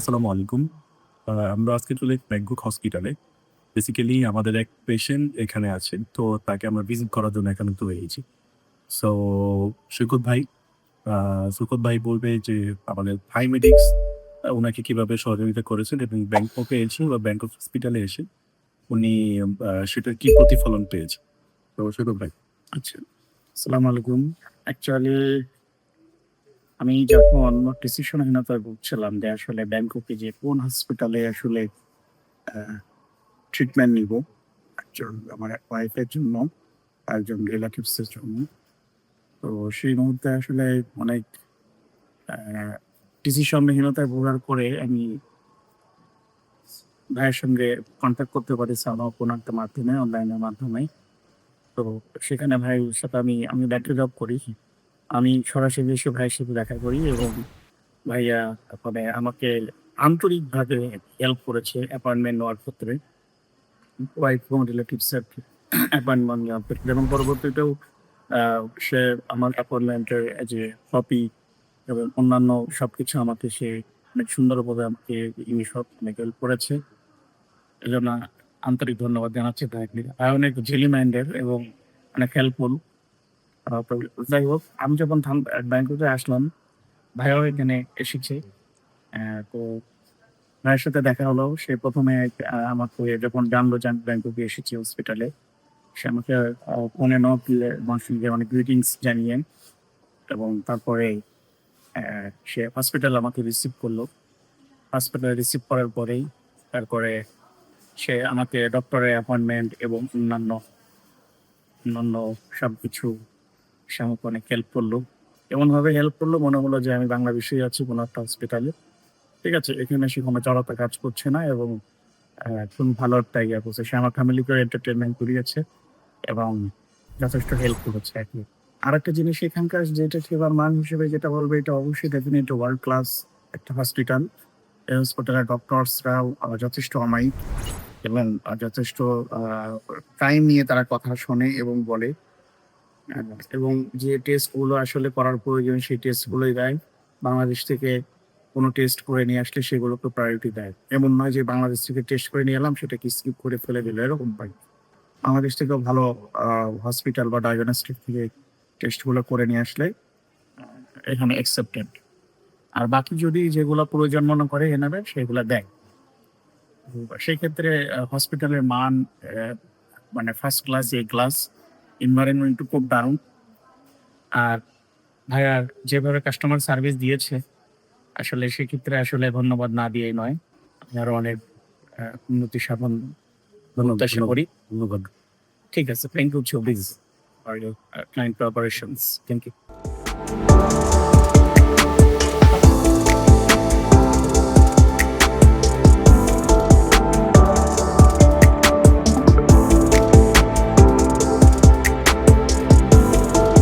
আসসালামু আলাইকুম। আমরা আজকে চলে ব্যাংকক হসপিটালে। বেসিক্যালি আমাদের এক পেশেন্ট এখানে আছেন। তো তাকে আমরা ভিজিট করার জন্য এখানে চলে এসেছি। সো সৈকত ভাই আ সৈকত ভাই বলবে যে আমাদের থাই মেডিক্স উনাকে কিভাবে সহযোগিতা করেছেন এবং ব্যাংককে এসে বা ব্যাংকক হসপিটালে এসে উনি সেটার কি প্রতিফলন পেয়েছেন। তো সৈকত ভাই। আচ্ছা, আসসালামু আলাইকুম। অ্যাকচুয়ালি আমি যখন ডিসিশনহীনতায় ভুগছিলাম যে আসলে ব্যাংককে যে কোন হসপিটালে আসলে আ ট্রিটমেন্ট নিবো। আমার ওয়াইফের জন্য, একজন রিলেটিভস এর জন্য। তো সেই মুহূর্তে আসলে অনেক আ ডিসিশনহীনতায় ভোগার পরে আমি ভাইয়ের সঙ্গে কনট্যাক্ট করতে পারি সামহাউ কোনো একটা মাধ্যমে, অনলাইনের মাধ্যমে। তো সেখানে ভাইয়ের সাথে আমি ব্যাংকে জব করি। আমি সরাসরি এসে ভাইয়ের সাথে দেখা করি এবং ভাইয়া মানে আমাকে আন্তরিকভাবে হেল্প করেছে অ্যাপয়েন্টমেন্ট নেওয়ার ক্ষেত্রে। ওয়াইফ এবং রিলেটিভস এর অ্যাপয়েন্টমেন্ট নেওয়ার ক্ষেত্রে এবং পরবর্তীতেও আ সে আমার অ্যাপয়েন্টমেন্টের যে কপি এবং অন্যান্য সবকিছু আমাকে সে অনেক সুন্দরভাবে আমাকে সব অনেক হেল্প করেছে। এজন্য আন্তরিক ধন্যবাদ জানাচ্ছি তাকে। ভাই অনেক জেলি মাইন্ডের এবং অনেক হেল্পফুল। তো যাই হোক, আমি যখন ব্যাংককে আসলাম, ভাইয়াও এখানে এসেছে। তো ভাইয়ের সাথে দেখা হলো। সে ১ম এ আমাকে যখন জানলো যে আমি ব্যাংককে এসেছি হসপিটালে, সে আমাকে ফোনে নক দিয়ে আমার সঙ্গে অনেক গ্রিটিংস জানিয়ে এবং তারপরে সে হসপিটালে আমাকে রিসিভ করলো। হসপিটালে রিসিভ করার পরেই তারপরে সে আমাকে ডক্টরের অ্যাপয়েন্টমেন্ট এবং অন্যান্য সবকিছু সে আমাকে অনেক হেল্প করলো। এমনভাবে হেল্প করলো মনে হলো যে আমি বাংলাদেশেই আছি কোনো একটা হসপিটালে। ঠিক আছে? এখানে এসে কোনো জড়তা কাজ করছে না এবং খুব ভালো একটা ইয়ে করছে। সে আমার ফ্যামিলিকেও এন্টারটেইনমেন্ট করিয়েছে এবং যথেষ্ট হেল্প করেছে আরকি। আরেকটা জিনিস এখানকার যেটা সেবার মান হিসেবে যেটা বলবো এটা অবশ্যই ডেফিনিটলি ওয়ার্ল্ড ক্লাস একটা হসপিটাল। এই হসপিটালের ডক্টরসরাও যথেষ্ট অমায়িক এবং যথেষ্ট আ টাইম নিয়ে তারা কথা শোনে এবং বলে। আ এবং যে টেস্ট গুলো আসলে করার প্রয়োজন সেই টেস্ট গুলোই দেয়। বাংলাদেশ থেকে কোন টেস্ট করে নিয়ে আসলে সেগুলোকে প্রায়োরিটি দেয়। এমন নয় যে বাংলাদেশ থেকে টেস্ট করে নিয়ে এলাম সেটাকে স্কিপ করে ফেলে দিল এরকম হয়। বাংলাদেশ থেকেও ভালো আ হসপিটাল বা ডায়াগনস্টিক থেকে টেস্ট গুলো করে নিয়ে আসলে আ এখানে অ্যাকসেপ্টেড। আর বাকি যদি যেগুলো প্রয়োজন মনে করে এনারা সেগুলা দেয়। তো সেই ক্ষেত্রে হসপিটালের মান মানে ফার্স্ট ক্লাস, এ ক্লাস। এনভায়রনমেন্ট খুব দারুণ। আর ভাইয়া যেভাবে কাস্টমার সার্ভিস দিয়েছে, আসলে সেক্ষেত্রে আসলে ধন্যবাদ না দিয়েই নয়। আমি আরো অনেক উন্নতি সাধন প্রত্যাশা ধন্যবাদ, করি। ধন্যবাদ। ঠিক আছে। Thank you so much for your kind cooperations. Thank you.